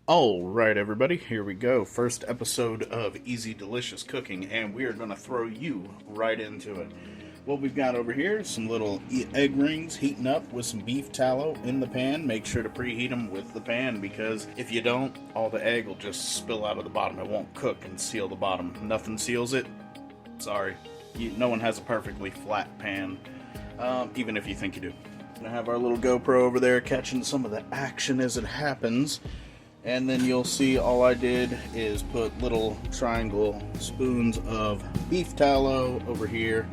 Alright everybody, here we go. First episode of EZDelicious Cooking, and we are going to throw you right into it. What we've got over here is some little egg rings heating up with some beef tallow in the pan. Make sure to preheat them with the pan, because if you don't, all the egg will just spill out of the bottom. It won't cook and seal the bottom. Nothing seals it. Sorry. No one has a perfectly flat pan, even if you think you do. We're going to have our little GoPro over there catching some of the action as it happens. And then you'll see all I did is put little triangle spoons of beef tallow over here.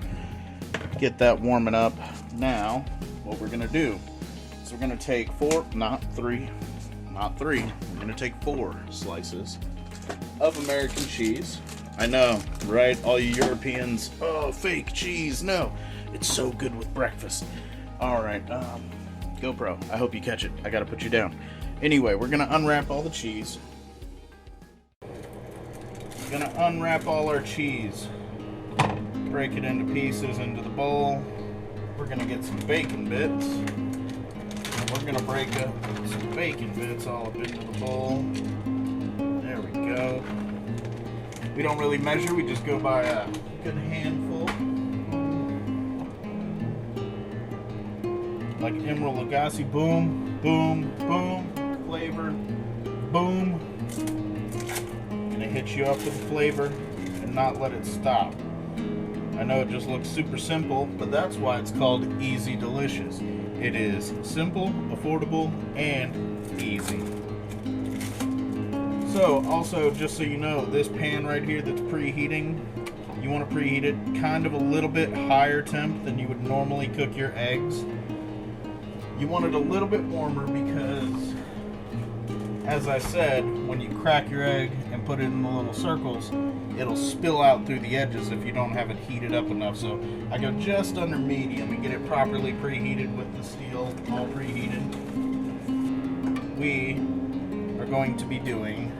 Get that warming up. Now, what we're going to do is we're going to take not three. We're going to take 4 slices of American cheese. I know, right? All you Europeans, oh, fake cheese. No, it's so good with breakfast. All right, GoPro, I hope you catch it. I got to put you down. Anyway, we're going to unwrap all the cheese. We're going to unwrap all our cheese. Break it into pieces into the bowl. We're going to get some bacon bits. And we're going to break up some bacon bits all up into the bowl. There we go. We don't really measure, we just go by a good handful. Like Emerald Lagasse, boom, boom, boom. Flavor, boom. Gonna hit you up with flavor and not let it stop. I know it just looks super simple, but that's why it's called EZDelicious. It is simple, affordable, and easy. So, also, just so you know, this pan right here that's preheating, you want to preheat it kind of a little bit higher temp than you would normally cook your eggs. You want it a little bit warmer because, as I said, when you crack your egg and put it in the little circles, it'll spill out through the edges if you don't have it heated up enough. So I go just under medium and get it properly preheated with the steel all preheated. We are going to be doing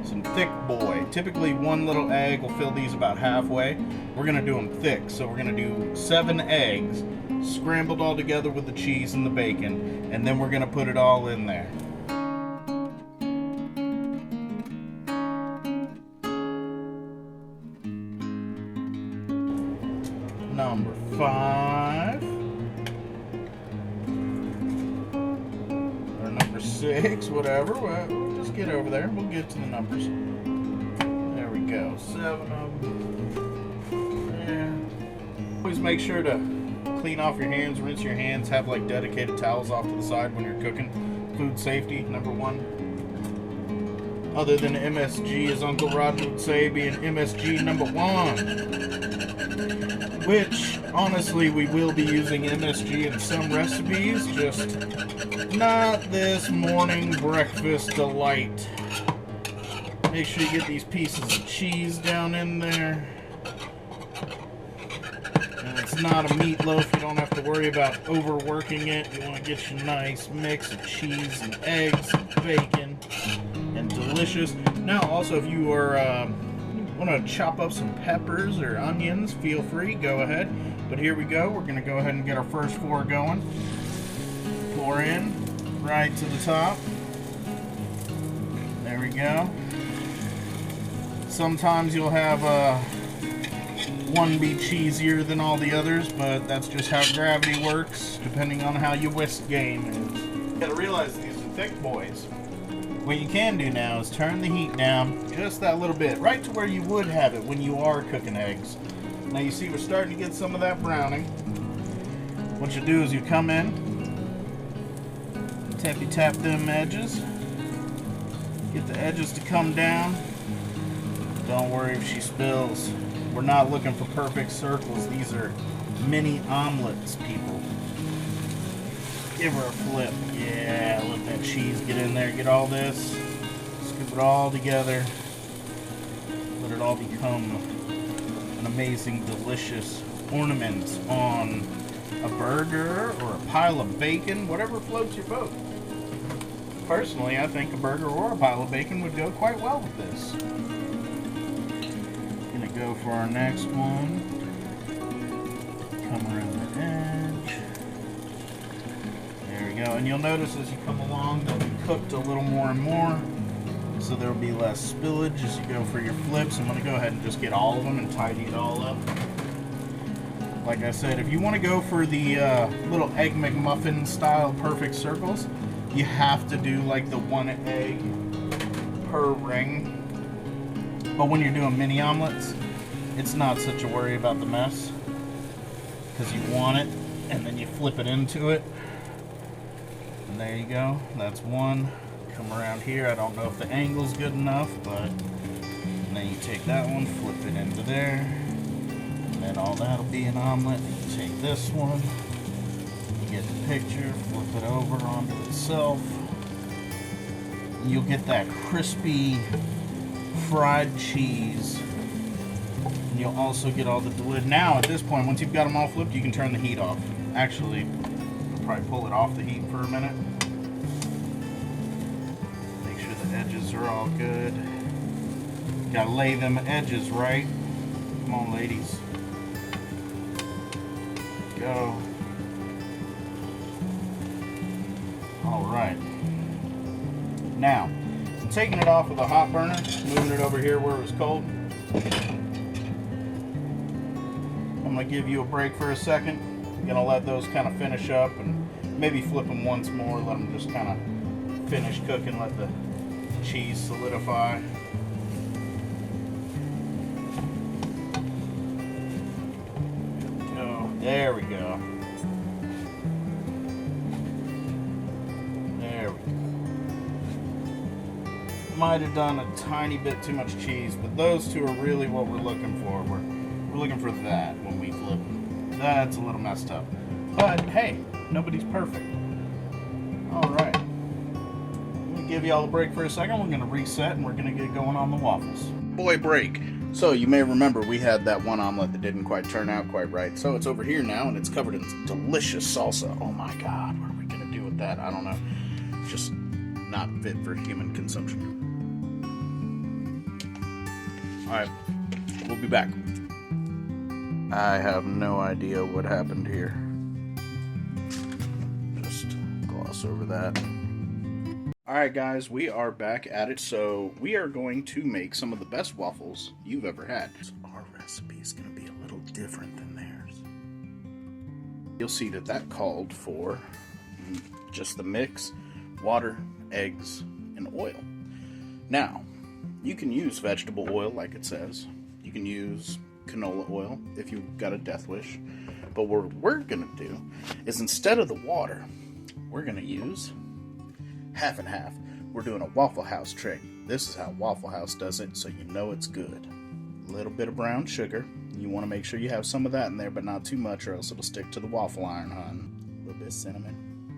some thick boy. Typically one little egg will fill these about halfway. We're going to do them thick, so we're going to do 7 eggs scrambled all together with the cheese and the bacon, and then we're going to put it all in there. Number 5 or number 6, whatever. We'll just get over there. We'll get to the numbers. There we go. 7 of them. There. Always make sure to clean off your hands, rinse your hands, have like dedicated towels off to the side when you're cooking. Food safety, number 1. Other than MSG, as Uncle Rod would say, being MSG number 1. Which, honestly, we will be using MSG in some recipes, just not this morning breakfast delight. Make sure you get these pieces of cheese down in there. And it's not a meatloaf, you don't have to worry about overworking it. You want to get your nice mix of cheese and eggs and bacon and delicious. Now, also, if you are want to chop up some peppers or onions, feel free, go ahead. But here we go. We're going to go ahead and get our first 4 going. Pour in right to the top. There we go. Sometimes you'll have one be cheesier than all the others, but that's just how gravity works, depending on how your whisk game is. You gotta realize these are thick boys. What you can do now is turn the heat down just that little bit, right to where you would have it when you are cooking eggs. Now you see we're starting to get some of that browning. What you do is you come in, tap them edges, get the edges to come down. Don't worry if she spills. We're not looking for perfect circles. These are mini omelets, people. Give her a flip. Yeah, let that cheese get in there. Get all this. Scoop it all together. Let it all become an amazing, delicious ornament on a burger or a pile of bacon, whatever floats your boat. Personally, I think a burger or a pile of bacon would go quite well with this. Gonna go for our next one. Come around the edge. There we go. And you'll notice as you come along that we cooked a little more and more. so there will be less spillage as you go for your flips. I'm going to go ahead and just get all of them and tidy it all up. Like I said, if you want to go for the little Egg McMuffin style perfect circles, you have to do like the 1 egg per ring. But when you're doing mini omelets, it's not such a worry about the mess, because you want it and then you flip it into it. And there you go, that's one. Come around here, I don't know if the angle's good enough, but and then you take that one, flip it into there, and then all that'll be an omelet. You take this one, you get the picture, flip it over onto itself. You'll get that crispy fried cheese, and you'll also get all the delicious. Now at this point, once you've got them all flipped, you can turn the heat off. Actually, I'll probably pull it off the heat for a minute. Make sure the edges are all good. Gotta lay them edges right. Come on, ladies. Go. All right. Now, I'm taking it off of the hot burner, moving it over here where it was cold. I'm gonna give you a break for a second. I'm gonna let those kind of finish up and maybe flip them once more, let them just kind of finish cooking, let the cheese solidify. There we go. There we go. Might have done a tiny bit too much cheese, but those two are really what we're looking for. We're looking for that when we flip them. That's a little messed up. But hey, nobody's perfect. Alright. I'm going to give you all a break for a second. We're going to reset and we're going to get going on the waffles. Boy, break. So you may remember we had that one omelet that didn't quite turn out quite right. So it's over here now and it's covered in delicious salsa. Oh my God, what are we going to do with that? I don't know. It's just not fit for human consumption. Alright, we'll be back. I have no idea what happened here. Just gloss over that. Alright guys, we are back at it. So we are going to make some of the best waffles you've ever had. Our recipe is going to be a little different than theirs. You'll see that that called for just the mix, water, eggs, and oil. Now, you can use vegetable oil like it says. You can use canola oil if you've got a death wish. But what we're going to do is instead of the water, we're going to use half and half. We're doing a Waffle House trick. This is how Waffle House does it, so you know it's good. A little bit of brown sugar. You want to make sure you have some of that in there, but not too much, or else it'll stick to the waffle iron, hon. A little bit of cinnamon,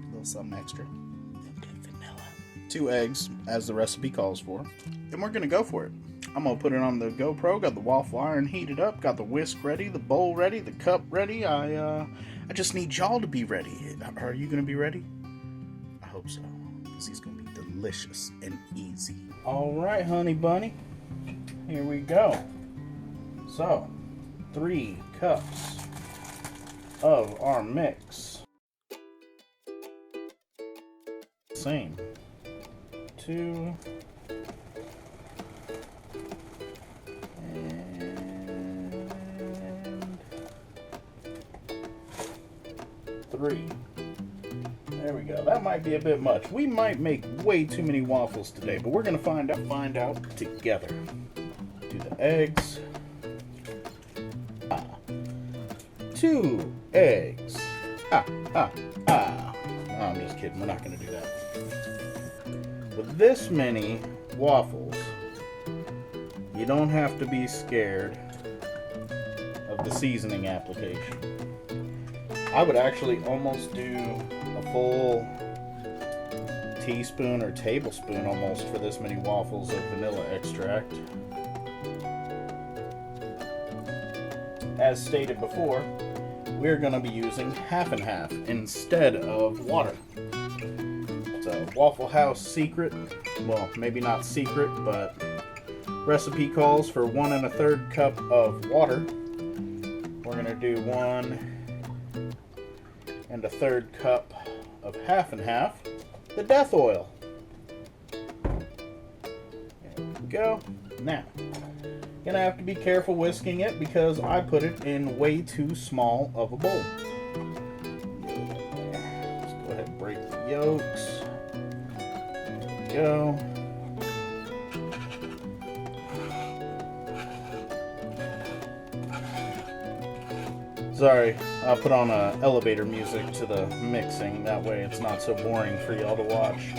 a little something extra. A little bit of vanilla. 2 eggs, as the recipe calls for. Then we're going to go for it. I'm going to put it on the GoPro, got the waffle iron heated up, got the whisk ready, the bowl ready, the cup ready. I just need y'all to be ready. Are you going to be ready? I hope so. He's going to be delicious and easy. All right, honey bunny. Here we go. So, 3 cups of our mix. Same. 2. And 3. There we go. That might be a bit much. We might make way too many waffles today, but we're going to find out together. Do the eggs. 2 eggs. No, I'm just kidding. We're not going to do that. With this many waffles, you don't have to be scared of the seasoning application. I would actually almost do a full teaspoon or tablespoon almost for this many waffles of vanilla extract. As stated before, we're going to be using half and half instead of water. It's a Waffle House secret. Well, maybe not secret, but recipe calls for 1 1/3 cup of water. We're going to do 1 1/3 cup of half and half, the death oil. go. Now, gonna have to be careful whisking it because I put it in way too small of a bowl. Let's go ahead and break the yolks. There we go. Sorry, I'll put on elevator music to the mixing. That way it's not so boring for y'all to watch.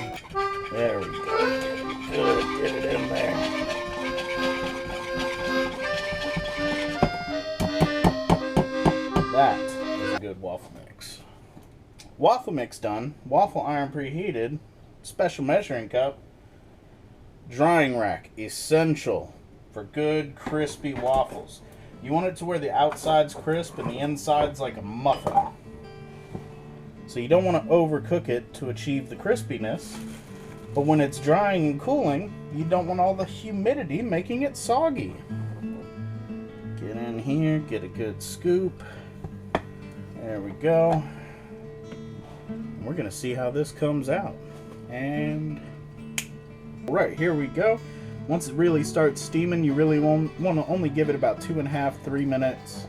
There we go. Good, get it in there. That is a good waffle mix. Waffle mix done. Waffle iron preheated. Special measuring cup. Drying rack. Essential for good crispy waffles. You want it to where the outside's crisp and the inside's like a muffin. So you don't want to overcook it to achieve the crispiness. But when it's drying and cooling, you don't want all the humidity making it soggy. Get in here, get a good scoop. There we go. And we're going to see how this comes out. And right, here we go. Once it really starts steaming, you really want to only give it about 2.5, 3 minutes.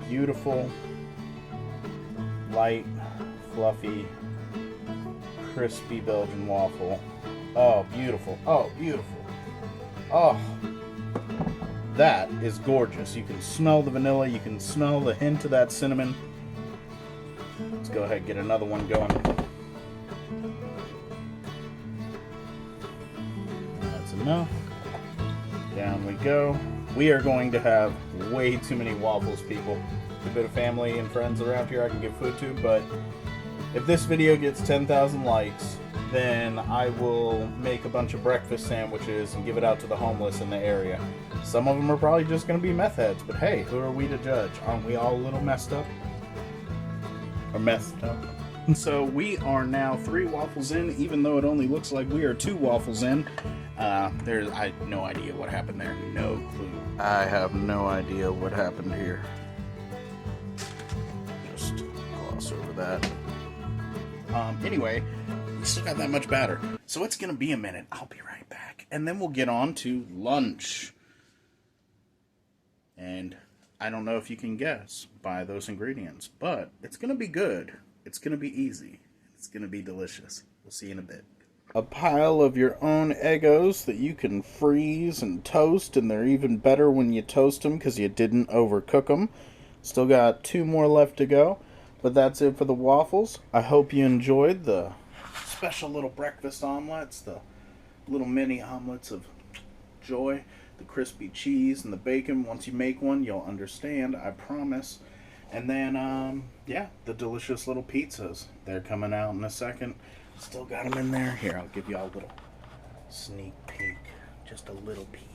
Beautiful, light, fluffy, crispy Belgian waffle. Oh, beautiful. Oh, beautiful. Oh, that is gorgeous. You can smell the vanilla. You can smell the hint of that cinnamon. Let's go ahead and get another one going. Enough. Down we go. We are going to have way too many waffles, people. A bit of family and friends around here I can give food to, but if this video gets 10,000 likes, then I will make a bunch of breakfast sandwiches and give it out to the homeless in the area. Some of them are probably just going to be meth heads, but hey, who are we to judge? Aren't we all a little messed up? Or messed up? And so we are now 3 waffles in, even though it only looks like we are 2 waffles in. I have no idea what happened there. No clue. I have no idea what happened here. Just gloss over that. Anyway, we still got that much batter. So it's going to be a minute. I'll be right back. And then we'll get on to lunch. And I don't know if you can guess by those ingredients, but it's going to be good. It's going to be easy. It's going to be delicious. We'll see you in a bit. A pile of your own Eggos that you can freeze and toast, and they're even better when you toast them because you didn't overcook them. Still got 2 more left to go, but that's it for the waffles. I hope you enjoyed the special little breakfast omelets, the little mini omelets of joy, the crispy cheese and the bacon. Once you make one, you'll understand, I promise. And then, yeah, the delicious little pizzas. They're coming out in a second. Still got them in there. Here, I'll give you all a little sneak peek. Just a little peek.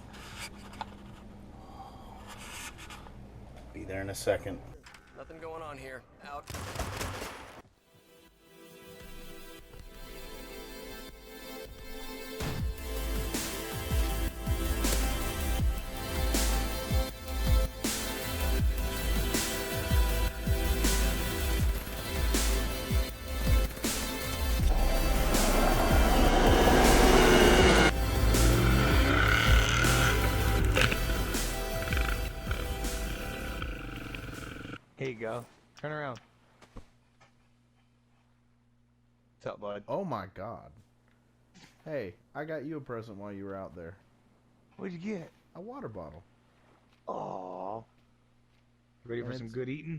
Be there in a second. Nothing going on here. Out. Here you go. Turn around. What's up, bud? Oh my god. Hey, I got you a present while you were out there. What'd you get? A water bottle. Aw. Ready for some good eating?